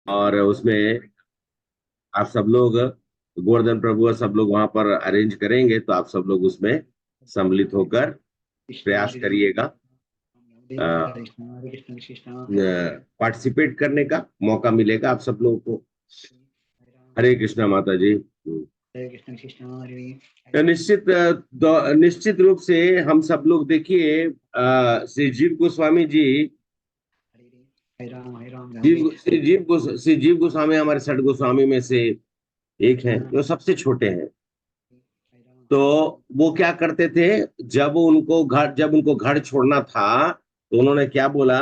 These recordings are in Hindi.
और उसमें आप सब लोग, गोवर्धन प्रभु और सब लोग वहां पर अरेंज करेंगे, तो आप सब लोग उसमें सम्मिलित होकर प्रयास करिएगा, हरे कृष्ण हरे कृष्ण कृष्ण पार्टिसिपेट करने का मौका मिलेगा आप सब लोगों को। हरे कृष्णा माता जी। हरे कृष्ण कृष्ण हरे तो निश्चित रूप से हम सब लोग देखिए, श्री जीव गोस्वामी जी, हरे राम हरे श्री जीव गोस्वामी हमारे षट गोस्वामी में से एक हैं, जो सबसे छोटे हैं। तो वो क्या करते थे, जब उनको घर छोड़ना था, तो उन्होंने क्या बोला,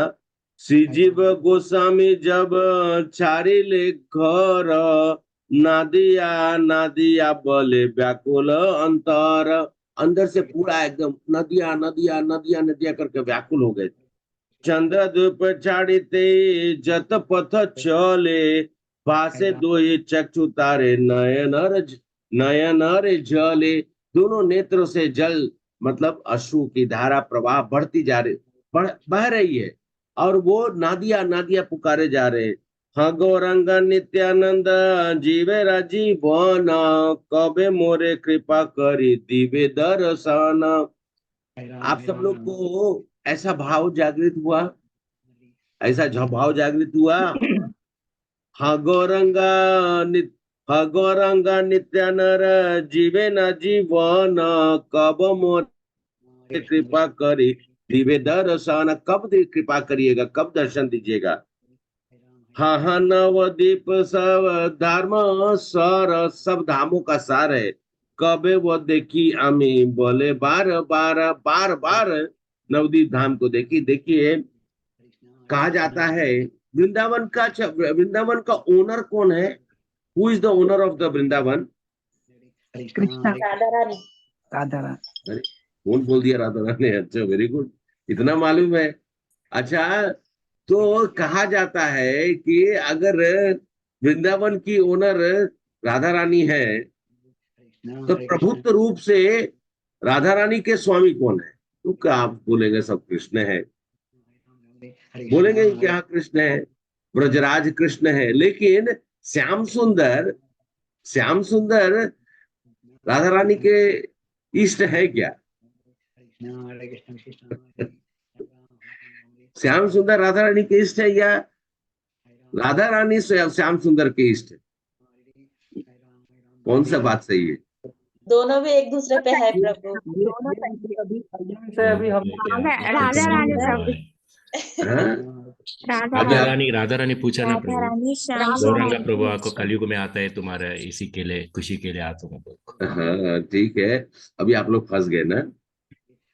श्री जीव गोस्वामी जब चारे ले घर, नादिया नादिया बोले व्याकुल अंतर। अंदर से पूरा एकदम नदिया नदिया नदिया नदिया करके व्याकुल हो गए। चंद्रद्वीप चाड़िते जत पथ चले, पासे दो चक्षु तारे नयन रे जले। दोनों नेत्रों से जल, मतलब अश्रु की धारा प्रवाह बढ़ती जा रही, बह रही है, और वो नादिया नादिया पुकारे जा रहे। हाँ गौरंग नित्यानंद जीवे राजीवन, कबे मोरे कृपा करी दिवे दर्शन। आप सब लोग को ऐसा भाव जागृत हुआ, ऐसा भाव जागृत हुआ। हाँ गौरंगा नित हाँ गौरंगा नित्यानर जीवे न जीवन, कब मोर कृपा करी दिव्य दर्शन। कब कृपा करिएगा, कब दर्शन दीजिएगा। हाँ हाँ नवदीप सब धर्म सर, सब धामों का सार है। कबे वो देखी आमी बोले बार बार बार बार, नवदीप धाम को देखी। देखिए, कहा जाता है वृंदावन का ओनर कौन है? Who is the owner of the Vrindavan? Krishna Radha Rani. Radha Rani. अरे कौन बोल दिया, राधा रानी? अच्छा, वेरी गुड, इतना मालूम है। अच्छा, तो कहा जाता है कि अगर वृंदावन की ओनर राधा रानी है, तो प्रभुत्व रूप से राधा रानी के स्वामी कौन है? तो क्या आप बोलेंगे सब कृष्ण है, बोलेंगे कि हाँ कृष्ण है, ब्रजराज कृष्ण है। लेकिन श्याम सुंदर राधा रानी के इष्ट है क्या? श्याम सुंदर राधा रानी के इष्ट है, या राधा रानी श्याम सुंदर के इष्ट है? कौन सा बात सही है? दोनों भी एक दूसरे पे है प्रभु। दोनों अभी हम राधा रानी प्रभु। हाँ? राधा रानी पूछा ना राधा प्रभु, रानी श्याम गौरंगा सुंदर प्रभु की आपको इच्छा। कलयुग में आता है, तुम्हारा इसी के लिए, खुशी के लिए आता हूँ। हाँ ठीक है, अभी आप लोग फंस गए ना।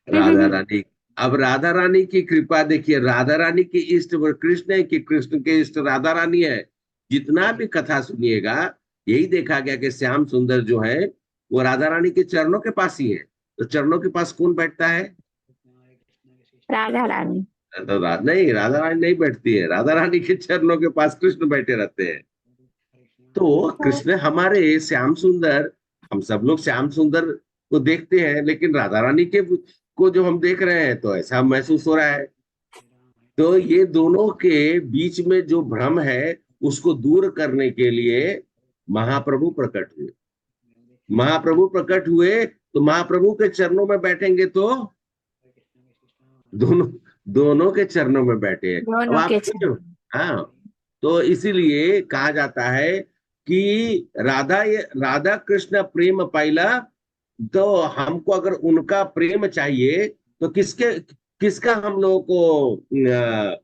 राधा रानी, अब राधा रानी की कृपा देखिए, राधा रानी की इष्ट वो कृष्ण है कि कृष्ण के इष्ट राधा रानी है? जितना भी कथा सुनिएगा, यही देखा गया कि श्याम सुंदर जो है वो राधा रानी के चरणों के पास ही है। तो चरणों के पास कौन बैठता है? राधा रानी। तो नहीं, राधा रानी नहीं बैठती है, राधा रानी के चरणों के पास कृष्ण बैठे रहते हैं। तो कृष्ण हमारे श्याम सुंदर, हम सब लोग श्याम सुंदर को देखते हैं, लेकिन राधा रानी के को जो हम देख रहे हैं, तो ऐसा महसूस हो रहा है। तो ये दोनों के बीच में जो भ्रम है, उसको दूर करने के लिए महाप्रभु प्रकट हुए। महाप्रभु प्रकट हुए तो महाप्रभु के चरणों में बैठेंगे, तो दोनों दोनों के चरणों में बैठे हैं। अब दोनों आप के समझो। हाँ, तो इसीलिए कहा जाता है कि राधा कृष्ण प्रेम पाइला। तो हमको अगर उनका प्रेम चाहिए, तो किसका हम लोगों को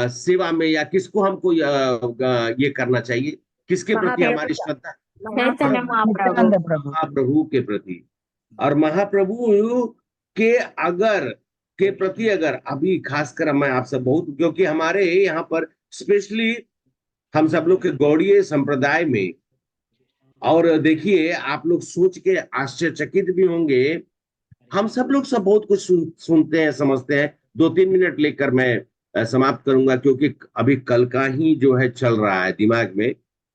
सेवा में, या किसको हमको ये करना चाहिए, किसके प्रति हमारी श्रद्धा? चैतन्य महाप्रभु। महाप्रभु के प्रति। और महाप्रभु के अगर के प्रति, अगर अभी खासकर मैं आपसे बहुत, क्योंकि हमारे यहाँ पर स्पेशली हम सब लोग के गौड़ीय संप्रदाय में, और देखिए आप लोग सोच के आश्चर्यचकित भी होंगे, हम सब लोग सब बहुत कुछ सुनते हैं, समझते हैं। 2-3 मिनट लेकर मैं समाप्त करूंगा, क्योंकि अभी कल का ही जो है चल रहा है दिमाग में।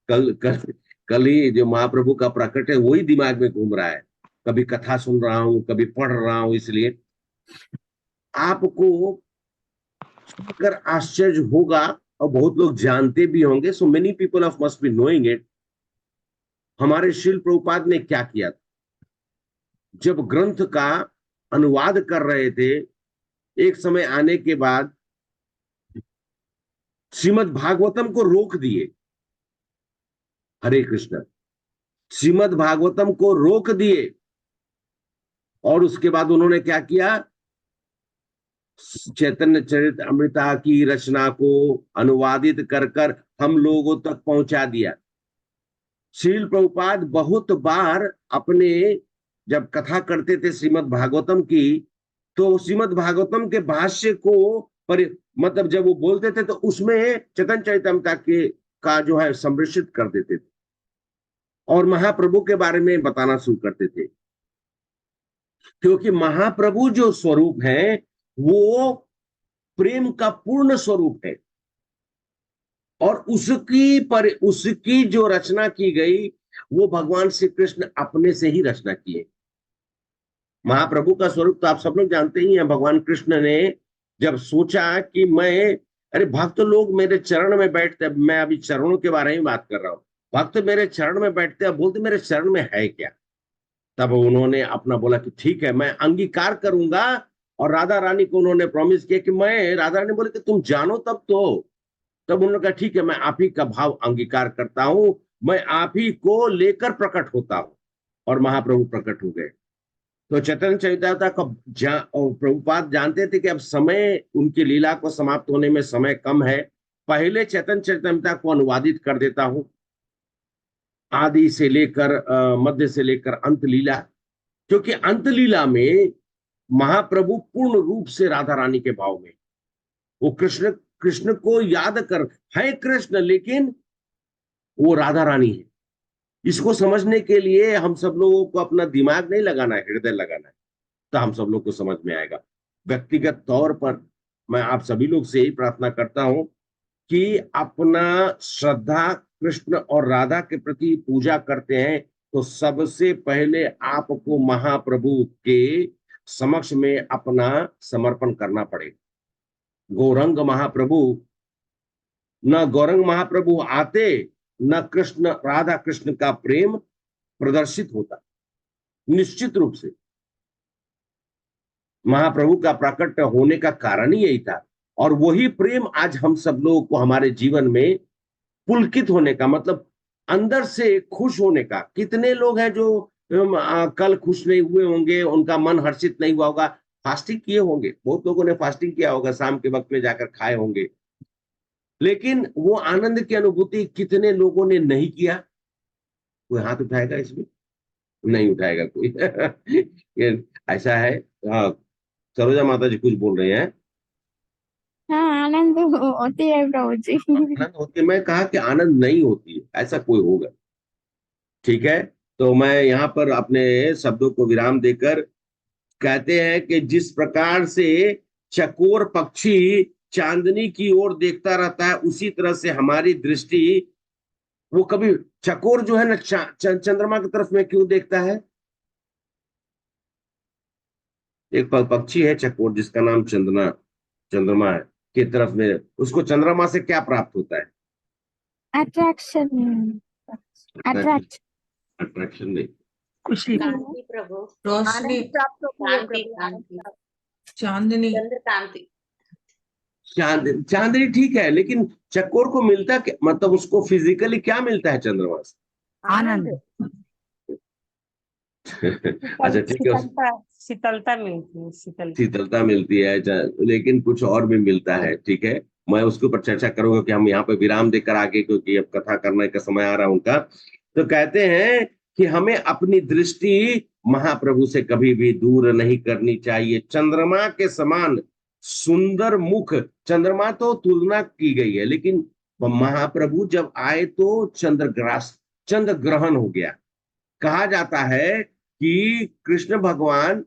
कल कल कल ही जो महाप्रभु का प्रकट है, वही दिमाग में घूम रहा है। कभी कथा सुन रहा हूँ, कभी पढ़ रहा हूँ, इसलिए आपको सुनकर आश्चर्य होगा और बहुत लोग जानते भी होंगे, so many people of must be knowing it. हमारे श्रील प्रभुपाद ने क्या किया था, जब ग्रंथ का अनुवाद कर रहे थे, एक समय आने के बाद श्रीमद् भागवतम को रोक दिए। हरे कृष्ण। श्रीमद् भागवतम को रोक दिए और उसके बाद उन्होंने क्या किया, चैतन्य चरित अमृता की रचना को अनुवादित कर कर हम लोगों तक पहुंचा दिया। श्रील प्रभुपाद बहुत बार अपने जब कथा करते थे श्रीमद् भागवतम की, तो श्रीमद् भागवतम के भाष्य को मतलब जब वो बोलते थे तो उसमें चैतन्य चरितामृता के का जो है सम्मिश्रित कर देते थे और महाप्रभु के बारे में बताना शुरू करते थे, क्योंकि महाप्रभु जो स्वरूप है वो प्रेम का पूर्ण स्वरूप है और उसकी जो रचना की गई वो भगवान श्री कृष्ण अपने से ही रचना किए। महाप्रभु का स्वरूप तो आप सब लोग जानते ही हैं। भगवान कृष्ण ने जब सोचा कि अरे भक्त लोग मेरे चरण में बैठते, मैं अभी चरणों के बारे में बात कर रहा हूं, भक्त मेरे चरण में बैठते हैं, बोलते मेरे चरण में है क्या। तब उन्होंने अपना बोला कि ठीक है मैं अंगीकार करूंगा, और राधा रानी को उन्होंने प्रॉमिस किया कि मैं, राधा रानी बोले कि तुम जानो तब तो। तब उन्होंने कहा ठीक है मैं आप ही का भाव अंगीकार करता हूं, मैं आप ही को लेकर प्रकट होता हूं। और महाप्रभु प्रकट हो गए। तो चैतन्य चरितामृत का प्रभुपाद जानते थे कि अब समय, उनकी लीला को समाप्त होने में समय कम है, पहले चैतन्य चरितामृत को अनुवादित कर देता हूं, आदि से लेकर मध्य से लेकर अंत लीला, क्योंकि अंत लीला में महाप्रभु पूर्ण रूप से राधा रानी के भाव में, वो कृष्ण को याद कर, है कृष्ण लेकिन वो राधा रानी है। इसको समझने के लिए हम सब लोगों को अपना दिमाग नहीं लगाना है, हृदय लगाना है, तो हम सब लोग को समझ में आएगा। व्यक्तिगत तौर पर मैं आप सभी लोग से ही प्रार्थना करता हूं कि अपना श्रद्धा कृष्ण और राधा के प्रति पूजा करते हैं तो सबसे पहले आपको महाप्रभु के समक्ष में अपना समर्पण करना पड़ेगा। गौरंग महाप्रभु आते, न कृष्ण राधा कृष्ण का प्रेम प्रदर्शित होता। निश्चित रूप से महाप्रभु का प्रकट होने का कारण ही यही था, और वही प्रेम आज हम सब लोगों को हमारे जीवन में पुलकित होने का, मतलब अंदर से खुश होने का। कितने लोग हैं जो कल खुश नहीं हुए होंगे, उनका मन हर्षित नहीं हुआ होगा, फास्टिंग किए होंगे, बहुत लोगों ने फास्टिंग किया होगा, शाम के वक्त में जाकर खाए होंगे, लेकिन वो आनंद की अनुभूति कितने लोगों ने नहीं किया। कोई हाथ उठाएगा इसमें? नहीं उठाएगा कोई। ऐसा है। हाँ, सरोजा माता जी कुछ बोल रहे हैं। हाँ, आनंद होती है प्रभु जी। आनंद होती है, मैं कहा कि आनंद नहीं होती है, ऐसा कोई होगा। ठीक है, तो मैं यहाँ पर अपने शब्दों को विराम देकर कहते हैं कि जिस प्रकार से चकोर पक्षी चांदनी की ओर देखता रहता है, उसी तरह से हमारी दृष्टि, वो कभी चकोर जो है ना चंद्रमा की तरफ में क्यों देखता है? एक पक्षी है चकोर जिसका नाम चंद्रमा है, की तरफ में, उसको चंद्रमा से क्या प्राप्त होता है? अट्रैक्शन। अट्रैक्शन नहीं, खुशी, कांति प्रभु, रोशनी, आनंद प्राप्त होती है प्रभु, चांदनी, चंद्र कांति। चांदनी ठीक है, लेकिन चकोर को मिलता क्या, मतलब उसको फिजिकली क्या मिलता है चंद्रमा से? आनंद, अच्छा ठीक है, शीतलता मिलती है, शीतलता मिलती है, लेकिन कुछ और भी मिलता है। ठीक है, मैं उसके ऊपर चर्चा करूंगा कि हम यहाँ पे विराम देकर आगे, क्योंकि अब कथा करने का समय आ रहा है उनका। तो कहते हैं कि हमें अपनी दृष्टि महाप्रभु से कभी भी दूर नहीं करनी चाहिए। चंद्रमा के समान सुंदर मुख, चंद्रमा तो तुलना की गई है, लेकिन महाप्रभु जब आए तो चंद्र ग्रहण हो गया। कहा जाता है कि कृष्ण भगवान,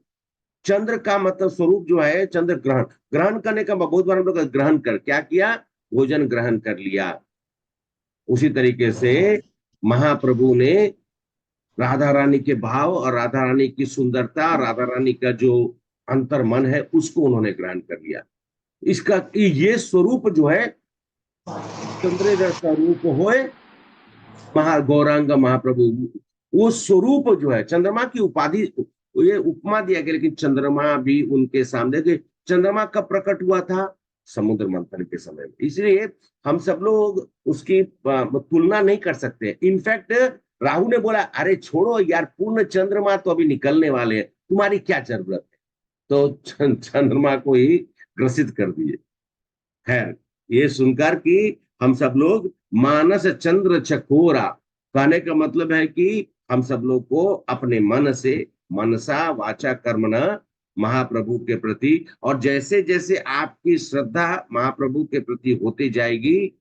चंद्र का मतलब स्वरूप जो है चंद्र ग्रहण करने का, बहुत बार हम लोग ग्रहण कर क्या किया, भोजन ग्रहण कर लिया। उसी तरीके से महाप्रभु ने राधा रानी के भाव और राधा रानी की सुंदरता, राधा रानी का जो अंतर मन है, उसको उन्होंने ग्रहण कर लिया। इसका ये स्वरूप जो है चंद्र स्वरूप होए गौरांग महाप्रभु। वो स्वरूप जो है, चंद्रमा की उपाधि, ये उपमा दिया गया, लेकिन चंद्रमा भी उनके सामने, कि चंद्रमा कब प्रकट हुआ था? समुद्र मंथन के समय में। इसलिए हम सब लोग उसकी तुलना नहीं कर सकते। इनफैक्ट राहु ने बोला, अरे छोड़ो यार, पूर्ण चंद्रमा तो अभी निकलने वाले हैं, तुम्हारी क्या जरूरत है? तो चंद्रमा को ही ग्रसित कर दिए। खैर, ये सुनकर कि हम सब लोग मानस चंद्र चकोरा, कहने का मतलब है कि हम सब लोग को अपने मन से, मनसा वाचा कर्मणा, महाप्रभु के प्रति, और जैसे जैसे आपकी श्रद्धा महाप्रभु के प्रति होती जाएगी,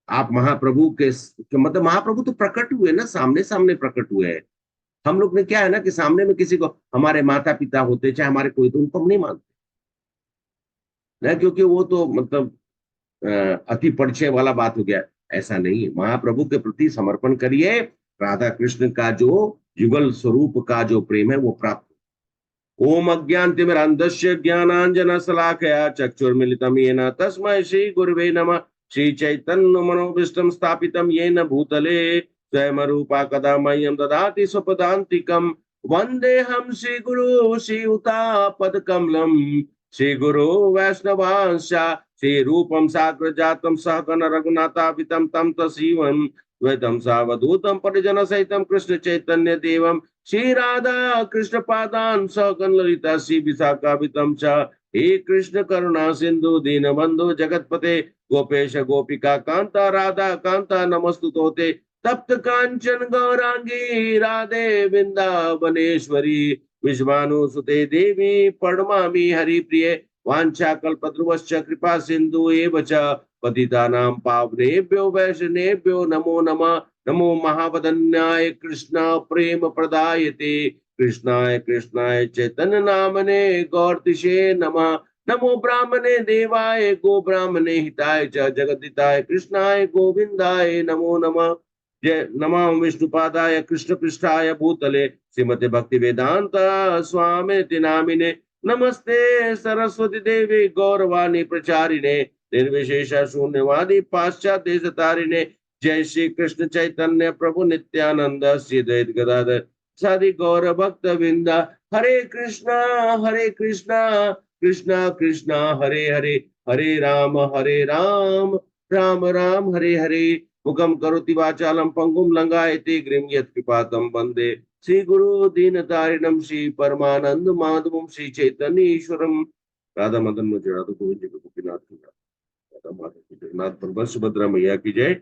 आप महाप्रभु के मतलब महाप्रभु तो प्रकट हुए ना, सामने सामने प्रकट हुए हैं। हम लोग ने क्या है ना कि सामने में किसी को, हमारे माता पिता होते चाहे हमारे कोई, तो उनको हम नहीं मानते ना, क्योंकि वो तो मतलब अति परिचय वाला बात हो गया। ऐसा नहीं है, महाप्रभु के प्रति समर्पण करिए, राधा कृष्ण का जो युगल स्वरूप का जो प्रेम है वो प्राप्त। ओम अज्ञानतिमिरान्धस्य ज्ञानांजन शलाकया चक्षुर्मिलितं येन तस्मै श्री गुरुवे नमः। श्री चैतन्य मनोभीष्टं स्थापितं येन भूतले स्वयं रूपा कदा मह्यं ददाति स्वपदान्तिकं। वन्देऽहं श्री गुरु श्रीयुतापद कमलम्। श्री गुरु वैष्णवांश श्री रूपम साग्र जातम सहगण रघुनाथावितं तम तसीवं द्वैतम सावधूतम परिजन सहितम कृष्ण चैतन्य देवम श्री राधा कृष्ण पादान सहगण ललिता श्री विशाखावितं च। हे कृष्ण करुणा सिंधु दीन बंधु जगतपते गोपेश गोपिका कांता राधा कांता नमस्तुते। तप्त कांचन गौरांगी राधे वृंदावनेश्वरी विश्वानुसुते देवी प्रणमामि हरिप्रिये। वांछा कल्पद्रुवश्च कृपा सिंधु एव च पतितानां पावनेभ्यो वैष्णवेभ्यो नमो नमः। नमो महावदन्याय कृष्ण प्रेम प्रदायते कृष्णाय कृष्णाय चैतन्य नामने गौरतिशे नमः। नमो ब्राह्मणे देवाय गो ब्राह्मणे हिताय च जगद्दिताय कृष्णाय गोविंदाय नमो नमः। जय नमः विष्णुपादाय कृष्ण पृष्ठाय भूतले श्रीमते भक्ति वेदांत स्वामी नामिने। नमस्ते सरस्वती देवी गौरवाणी प्रचारिणे निर्विशेष शून्यवादी पाश्चात्य देश तारिणे। जय श्री कृष्ण चैतन्य प्रभु नित्यानंद श्री द्वैत गदाधर सादि गौर भक्त विंदा। हरे कृष्णा कृष्णा कृष्णा हरे हरे, हरे राम राम राम हरे हरे। मुखम करोति वाचालम पंगुम लंगायते गिरिं यत्कृपातम वंदे श्री गुरु दीनतारिणम श्री परमानंद माधवम श्री चैतन्य ईश्वरम। राधा मदन मुझे राधा गोविंद जी गोपीनाथ की राधा माधव की जगन्नाथ बलभद्र सुभद्रा मैया की जय।